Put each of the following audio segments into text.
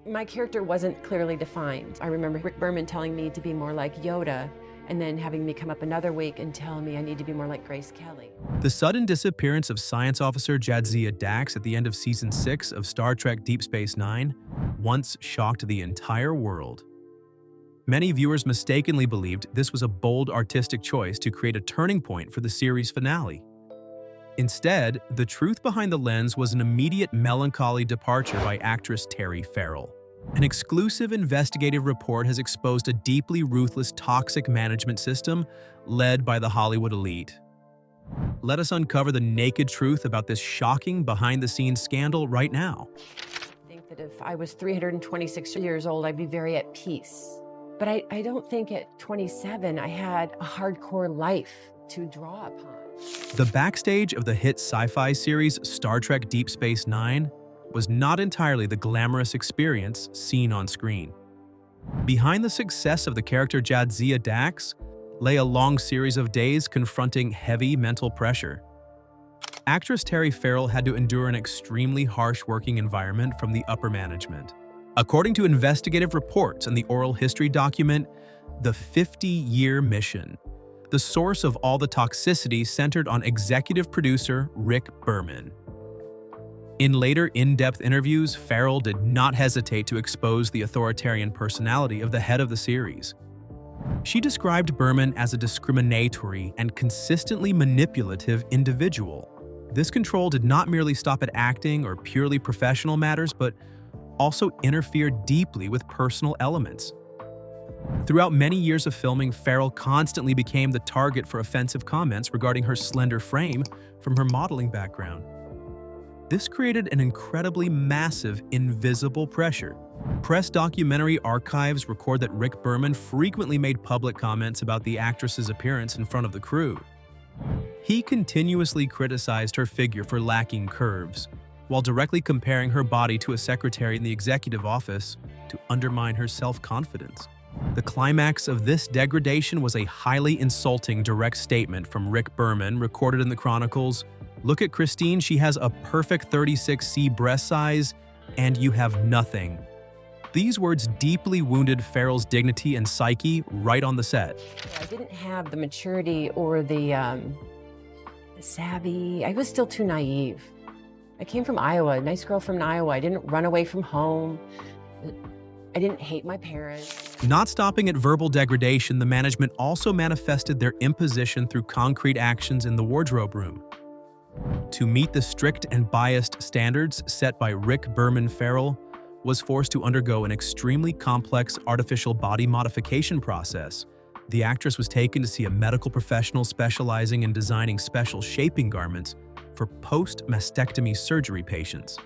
My character wasn't clearly defined. I remember Rick Berman telling me to be more like Yoda, and then having me come up another week and tell me I need to be more like Grace Kelly. The sudden disappearance of science officer Jadzia Dax at the end of Season 6 of Star Trek Deep Space Nine once shocked the entire world. Many viewers mistakenly believed this was a bold artistic choice to create a turning point for the series finale. Instead, the truth behind the lens was an immediate melancholy departure by actress Terry Farrell. An exclusive investigative report has exposed a deeply ruthless, toxic management system led by the Hollywood elite. Let us uncover the naked truth about this shocking behind-the-scenes scandal right now. I think that if I was 326 years old, I'd be very at peace. But I don't think at 27 I had a hardcore life to draw upon. The backstage of the hit sci-fi series Star Trek Deep Space Nine was not entirely the glamorous experience seen on screen. Behind the success of the character Jadzia Dax lay a long series of days confronting heavy mental pressure. Actress Terry Farrell had to endure an extremely harsh working environment from the upper management. According to investigative reports and the oral history document, The 50-Year Mission, the source of all the toxicity centered on executive producer Rick Berman. In later in-depth interviews, Farrell did not hesitate to expose the authoritarian personality of the head of the series. She described Berman as a discriminatory and consistently manipulative individual. This control did not merely stop at acting or purely professional matters, but also interfered deeply with personal elements. Throughout many years of filming, Farrell constantly became the target for offensive comments regarding her slender frame from her modeling background. This created an incredibly massive, invisible pressure. Press documentary archives record that Rick Berman frequently made public comments about the actress's appearance in front of the crew. He continuously criticized her figure for lacking curves, while directly comparing her body to a secretary in the executive office to undermine her self-confidence. The climax of this degradation was a highly insulting direct statement from Rick Berman recorded in the chronicles. "Look at Christine, she has a perfect 36C breast size, and you have nothing." These words deeply wounded Farrell's dignity and psyche right on the set. I didn't have the maturity or the savvy. I was still too naive. I came from Iowa, a nice girl from Iowa. I didn't run away from home. I didn't hate my parents. Not stopping at verbal degradation, the management also manifested their imposition through concrete actions in the wardrobe room. To meet the strict and biased standards set by Rick Berman, Farrell was forced to undergo an extremely complex artificial body modification process. The actress was taken to see a medical professional specializing in designing special shaping garments for post-mastectomy surgery patients.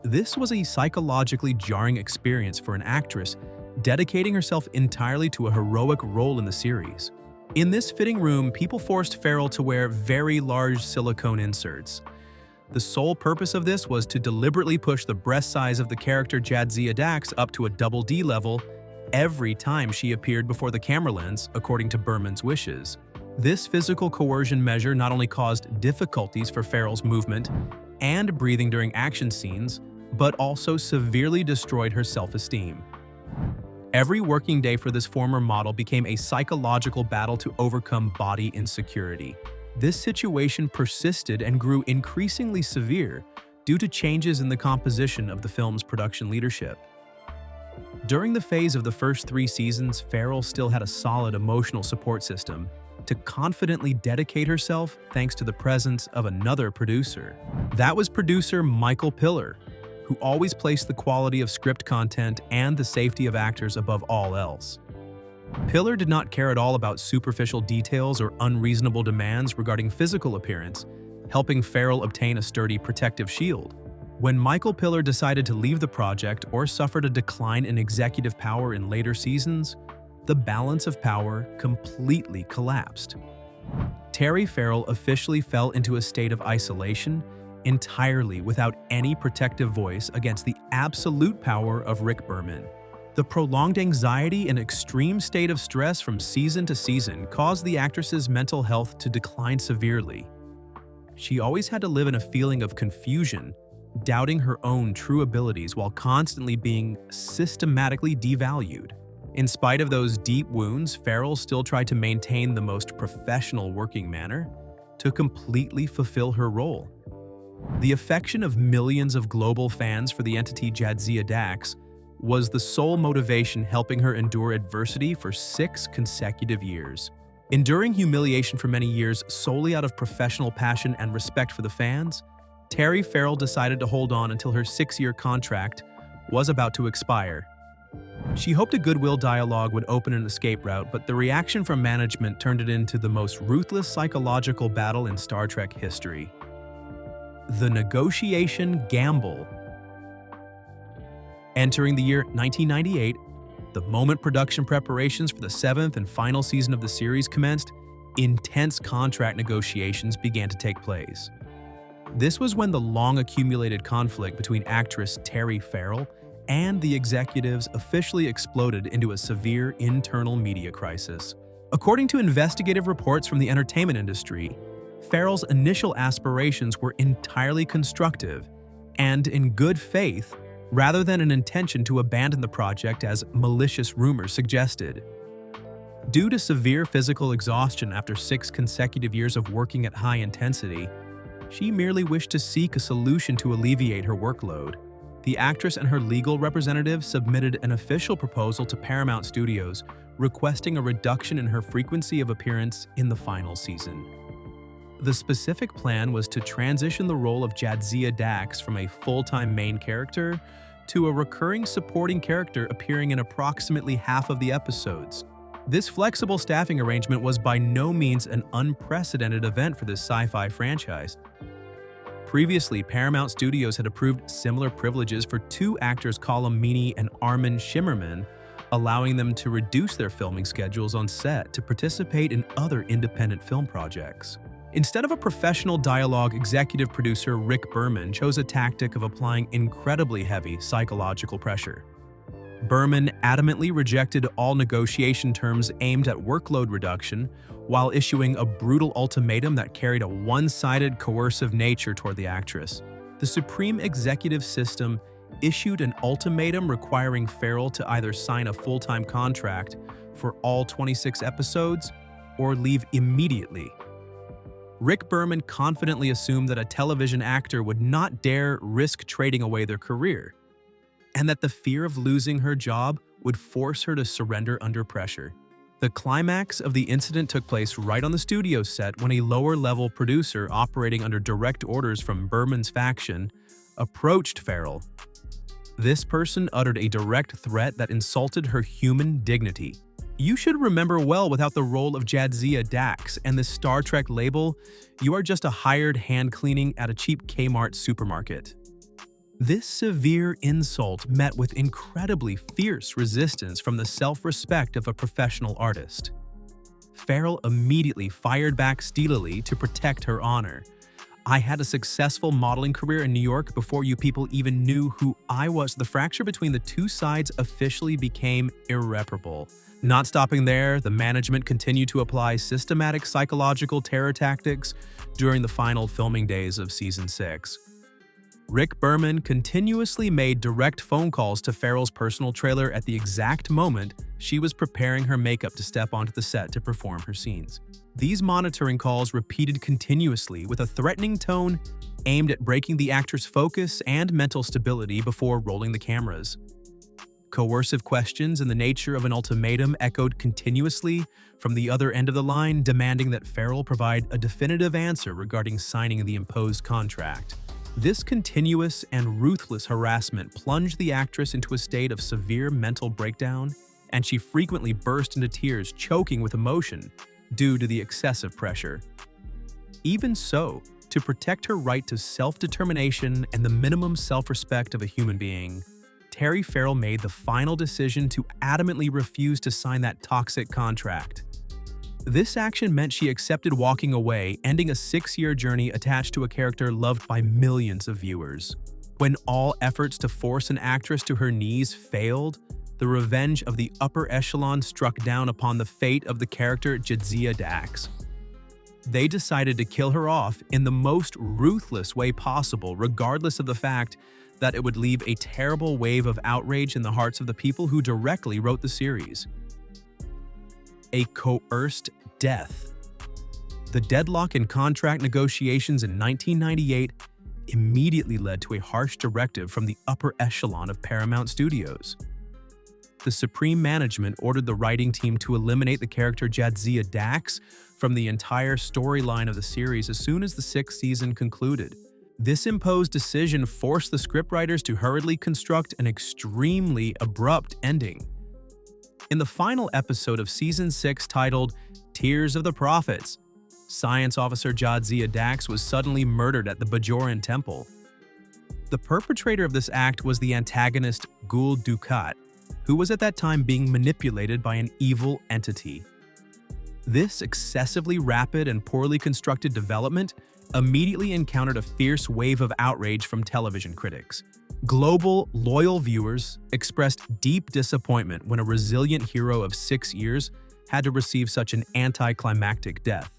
This was a psychologically jarring experience for an actress dedicating herself entirely to a heroic role in the series. In this fitting room, people forced Farrell to wear very large silicone inserts. The sole purpose of this was to deliberately push the breast size of the character Jadzia Dax up to a double D level every time she appeared before the camera lens, according to Berman's wishes. This physical coercion measure not only caused difficulties for Farrell's movement and breathing during action scenes, but also severely destroyed her self-esteem. Every working day for this former model became a psychological battle to overcome body insecurity. This situation persisted and grew increasingly severe due to changes in the composition of the film's production leadership. During the phase of the first 3 seasons, Farrell still had a solid emotional support system to confidently dedicate herself thanks to the presence of another producer. That was producer Michael Piller, who always placed the quality of script content and the safety of actors above all else. Piller did not care at all about superficial details or unreasonable demands regarding physical appearance, helping Farrell obtain a sturdy protective shield. When Michael Piller decided to leave the project or suffered a decline in executive power in later seasons, the balance of power completely collapsed. Terry Farrell officially fell into a state of isolation, entirely without any protective voice against the absolute power of Rick Berman. The prolonged anxiety and extreme state of stress from season to season caused the actress's mental health to decline severely. She always had to live in a feeling of confusion doubting her own true abilities while constantly being systematically devalued. In spite of those deep wounds, Farrell still tried to maintain the most professional working manner to completely fulfill her role. The affection of millions of global fans for the entity Jadzia Dax was the sole motivation helping her endure adversity for 6 consecutive years. Enduring humiliation for many years solely out of professional passion and respect for the fans, Terry Farrell decided to hold on until her 6-year contract was about to expire. She hoped a goodwill dialogue would open an escape route, but the reaction from management turned it into the most ruthless psychological battle in Star Trek history. The negotiation gamble. Entering the year 1998, the moment production preparations for the 7th and final season of the series commenced, intense contract negotiations began to take place. This was when the long-accumulated conflict between actress Terry Farrell and the executives officially exploded into a severe internal media crisis. According to investigative reports from the entertainment industry, Farrell's initial aspirations were entirely constructive and in good faith, rather than an intention to abandon the project as malicious rumors suggested. Due to severe physical exhaustion after 6 consecutive years of working at high intensity, she merely wished to seek a solution to alleviate her workload. The actress and her legal representative submitted an official proposal to Paramount Studios requesting a reduction in her frequency of appearance in the final season. The specific plan was to transition the role of Jadzia Dax from a full-time main character to a recurring supporting character appearing in approximately half of the episodes. This flexible staffing arrangement was by no means an unprecedented event for this sci-fi franchise. Previously, Paramount Studios had approved similar privileges for 2 actors Colm Meaney and Armin Shimmerman, allowing them to reduce their filming schedules on set to participate in other independent film projects. Instead of a professional dialogue, executive producer Rick Berman chose a tactic of applying incredibly heavy psychological pressure. Berman adamantly rejected all negotiation terms aimed at workload reduction, while issuing a brutal ultimatum that carried a one-sided coercive nature toward the actress. The Supreme Executive System issued an ultimatum requiring Farrell to either sign a full-time contract for all 26 episodes or leave immediately. Rick Berman confidently assumed that a television actor would not dare risk trading away their career, and that the fear of losing her job would force her to surrender under pressure. The climax of the incident took place right on the studio set when a lower-level producer operating under direct orders from Berman's faction approached Farrell. This person uttered a direct threat that insulted her human dignity. You should remember well, without the role of Jadzia Dax and the Star Trek label, you are just a hired hand cleaning at a cheap Kmart supermarket. This severe insult met with incredibly fierce resistance from the self-respect of a professional artist. Farrell immediately fired back steelily to protect her honor. "I had a successful modeling career in New York before you people even knew who I was." The fracture between the 2 sides officially became irreparable. Not stopping there, the management continued to apply systematic psychological terror tactics during the final filming days of Season 6. Rick Berman continuously made direct phone calls to Farrell's personal trailer at the exact moment she was preparing her makeup to step onto the set to perform her scenes. These monitoring calls, repeated continuously with a threatening tone, aimed at breaking the actor's focus and mental stability before rolling the cameras. Coercive questions in the nature of an ultimatum echoed continuously from the other end of the line, demanding that Farrell provide a definitive answer regarding signing the imposed contract. This continuous and ruthless harassment plunged the actress into a state of severe mental breakdown, and she frequently burst into tears, choking with emotion due to the excessive pressure. Even so, to protect her right to self-determination and the minimum self-respect of a human being, Terry Farrell made the final decision to adamantly refuse to sign that toxic contract. This action meant she accepted walking away, ending a 6-year journey attached to a character loved by millions of viewers. When all efforts to force an actress to her knees failed, the revenge of the upper echelon struck down upon the fate of the character Jadzia Dax. They decided to kill her off in the most ruthless way possible, regardless of the fact that it would leave a terrible wave of outrage in the hearts of the people who directly wrote the series. A coerced death. The deadlock in contract negotiations in 1998 immediately led to a harsh directive from the upper echelon of Paramount Studios. The Supreme Management ordered the writing team to eliminate the character Jadzia Dax from the entire storyline of the series as soon as the 6th season concluded. This imposed decision forced the scriptwriters to hurriedly construct an extremely abrupt ending. In the final episode of Season 6 titled Tears of the Prophets, Science Officer Jadzia Dax was suddenly murdered at the Bajoran Temple. The perpetrator of this act was the antagonist Gul Dukat, who was at that time being manipulated by an evil entity. This excessively rapid and poorly constructed development immediately encountered a fierce wave of outrage from television critics. Global, loyal viewers expressed deep disappointment when a resilient hero of 6 years had to receive such an anticlimactic death.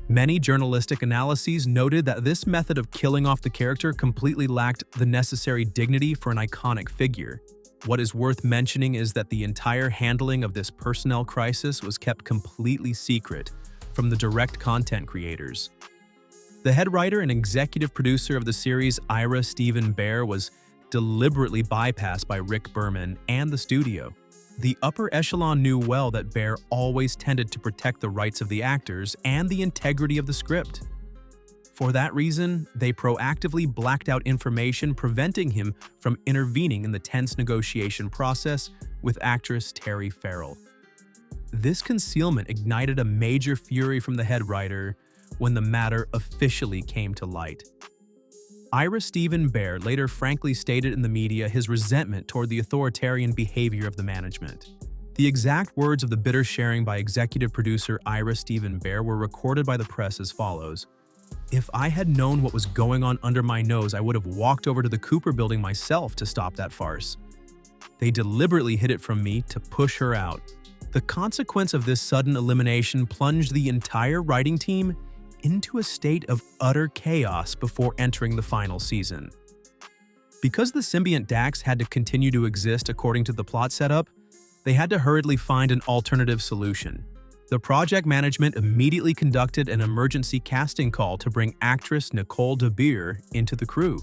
Many journalistic analyses noted that this method of killing off the character completely lacked the necessary dignity for an iconic figure. What is worth mentioning is that the entire handling of this personnel crisis was kept completely secret from the direct content creators. The head writer and executive producer of the series, Ira Steven Behr, was deliberately bypassed by Rick Berman and the studio. The upper echelon knew well that Behr always tended to protect the rights of the actors and the integrity of the script. For that reason, they proactively blacked out information preventing him from intervening in the tense negotiation process with actress Terry Farrell. This concealment ignited a major fury from the head writer when the matter officially came to light. Ira Steven Behr later frankly stated in the media his resentment toward the authoritarian behavior of the management. The exact words of the bitter sharing by executive producer Ira Steven Behr were recorded by the press as follows: "If I had known what was going on under my nose, I would have walked over to the Cooper building myself to stop that farce. They deliberately hid it from me to push her out." The consequence of this sudden elimination plunged the entire writing team into a state of utter chaos before entering the final season. Because the symbiont Dax had to continue to exist according to the plot setup, they had to hurriedly find an alternative solution. The project management immediately conducted an emergency casting call to bring actress Nicole DeBeer into the crew.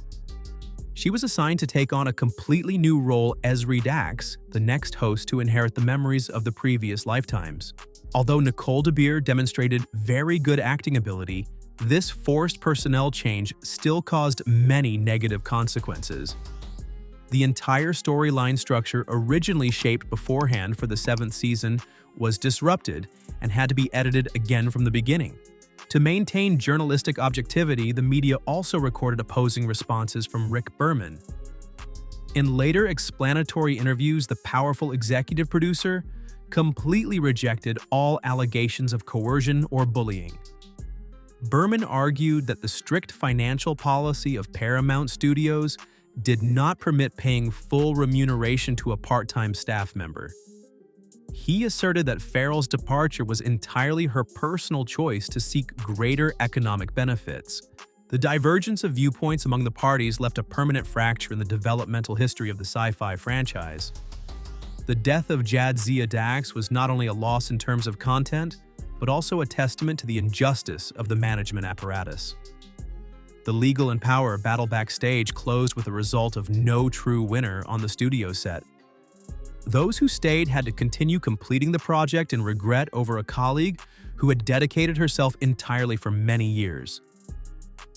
She was assigned to take on a completely new role, Ezri Dax, the next host to inherit the memories of the previous lifetimes. Although Nicole DeBeer demonstrated very good acting ability, this forced personnel change still caused many negative consequences. The entire storyline structure originally shaped beforehand for the 7th season was disrupted and had to be edited again from the beginning. To maintain journalistic objectivity, the media also recorded opposing responses from Rick Berman. In later explanatory interviews, the powerful executive producer completely rejected all allegations of coercion or bullying. Berman argued that the strict financial policy of Paramount Studios did not permit paying full remuneration to a part-time staff member. He asserted that Farrell's departure was entirely her personal choice to seek greater economic benefits. The divergence of viewpoints among the parties left a permanent fracture in the developmental history of the sci-fi franchise. The death of Jadzia Dax was not only a loss in terms of content, but also a testament to the injustice of the management apparatus. The legal and power battle backstage closed with a result of no true winner on the studio set. Those who stayed had to continue completing the project in regret over a colleague who had dedicated herself entirely for many years.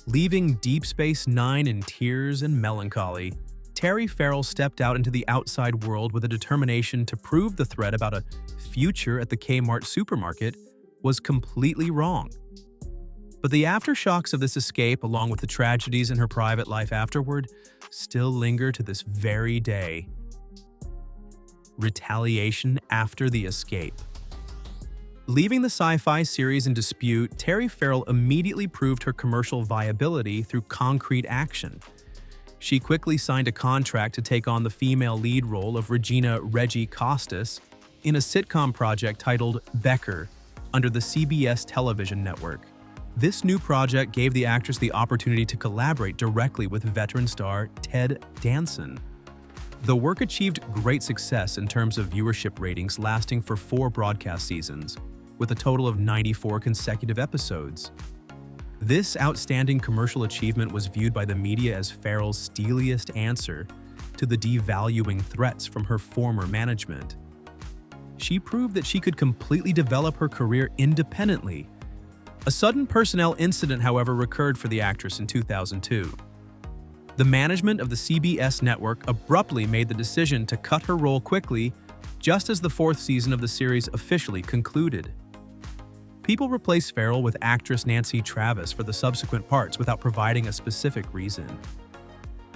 Leaving Deep Space Nine in tears and melancholy, Terry Farrell stepped out into the outside world with a determination to prove the threat about a future at the Kmart supermarket was completely wrong. But the aftershocks of this escape, along with the tragedies in her private life afterward, still linger to this very day. Retaliation after the escape. Leaving the sci-fi series in dispute, Terry Farrell immediately proved her commercial viability through concrete action. She quickly signed a contract to take on the female lead role of Regina Reggie Costas in a sitcom project titled Becker, under the CBS television network. This new project gave the actress the opportunity to collaborate directly with veteran star Ted Danson. The work achieved great success in terms of viewership ratings, lasting for 4 broadcast seasons, with a total of 94 consecutive episodes. This outstanding commercial achievement was viewed by the media as Farrell's steeliest answer to the devaluing threats from her former management. She proved that she could completely develop her career independently. A sudden personnel incident, however, recurred for the actress in 2002. The management of the CBS network abruptly made the decision to cut her role quickly, just as the 4th season of the series officially concluded. People replaced Farrell with actress Nancy Travis for the subsequent parts without providing a specific reason.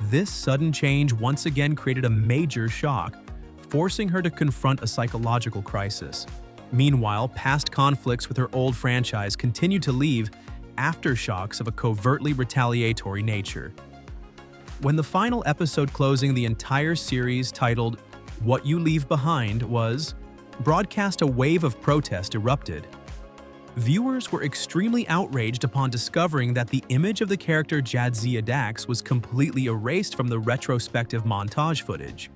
This sudden change once again created a major shock, forcing her to confront a psychological crisis. Meanwhile, past conflicts with her old franchise continued to leave aftershocks of a covertly retaliatory nature. When the final episode closing the entire series, titled "What You Leave Behind," was broadcast, a wave of protest erupted. Viewers were extremely outraged upon discovering that the image of the character Jadzia Dax was completely erased from the retrospective montage footage.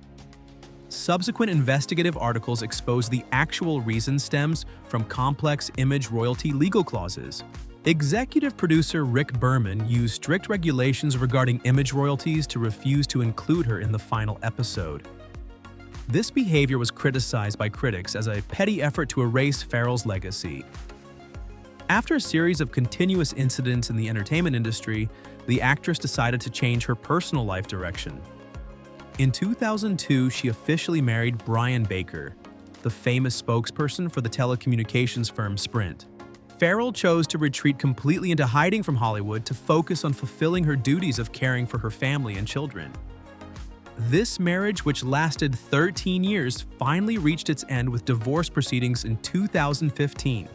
Subsequent investigative articles exposed the actual reason stems from complex image royalty legal clauses. Executive producer Rick Berman used strict regulations regarding image royalties to refuse to include her in the final episode. This behavior was criticized by critics as a petty effort to erase Farrell's legacy. After a series of continuous incidents in the entertainment industry, the actress decided to change her personal life direction. In 2002, she officially married Brian Baker, the famous spokesperson for the telecommunications firm Sprint. Farrell chose to retreat completely into hiding from Hollywood to focus on fulfilling her duties of caring for her family and children. This marriage, which lasted 13 years, finally reached its end with divorce proceedings in 2015.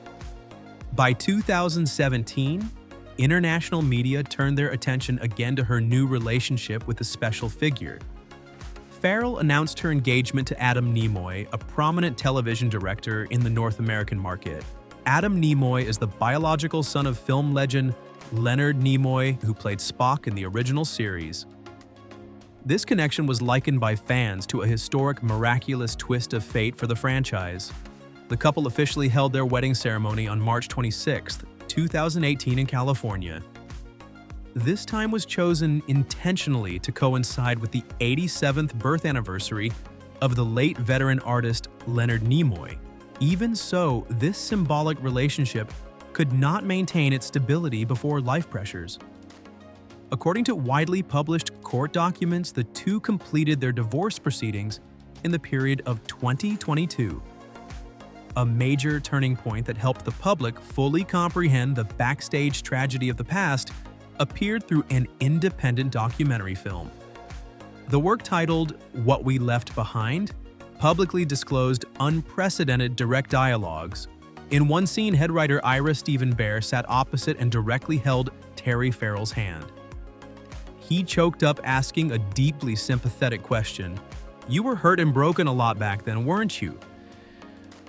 By 2017, international media turned their attention again to her new relationship with a special figure. Farrell announced her engagement to Adam Nimoy, a prominent television director in the North American market. Adam Nimoy is the biological son of film legend Leonard Nimoy, who played Spock in the original series. This connection was likened by fans to a historic, miraculous twist of fate for the franchise. The couple officially held their wedding ceremony on March 26, 2018 in California. This time was chosen intentionally to coincide with the 87th birth anniversary of the late veteran artist Leonard Nimoy. Even so, this symbolic relationship could not maintain its stability before life pressures. According to widely published court documents, the two completed their divorce proceedings in the period of 2022. A major turning point that helped the public fully comprehend the backstage tragedy of the past appeared through an independent documentary film. The work, titled "What We Left Behind," publicly disclosed unprecedented direct dialogues. In one scene, head writer Ira Stephen Bear sat opposite and directly held Terry Farrell's hand. He choked up, asking a deeply sympathetic question. "You were hurt and broken a lot back then, weren't you?"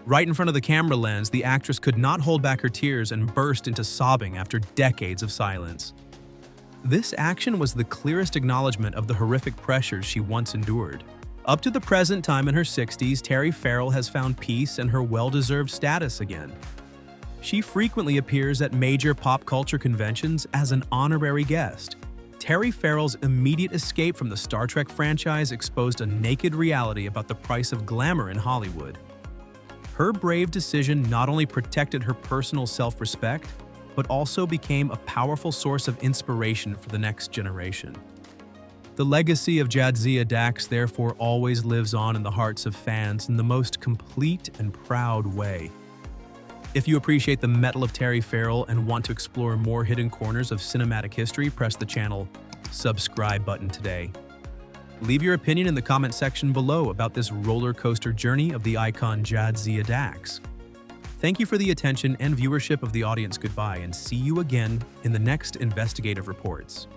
Right in front of the camera lens, the actress could not hold back her tears and burst into sobbing after decades of silence. This action was the clearest acknowledgement of the horrific pressures she once endured. Up to the present time in her 60s, Terry Farrell has found peace and her well-deserved status again. She frequently appears at major pop culture conventions as an honorary guest. Terry Farrell's immediate escape from the Star Trek franchise exposed a naked reality about the price of glamour in Hollywood. Her brave decision not only protected her personal self-respect, but also became a powerful source of inspiration for the next generation. The legacy of Jadzia Dax therefore always lives on in the hearts of fans in the most complete and proud way. If you appreciate the mettle of Terry Farrell and want to explore more hidden corners of cinematic history, press the channel subscribe button today. Leave your opinion in the comment section below about this roller coaster journey of the icon Jadzia Dax. Thank you for the attention and viewership of the audience. Goodbye, and see you again in the next investigative reports.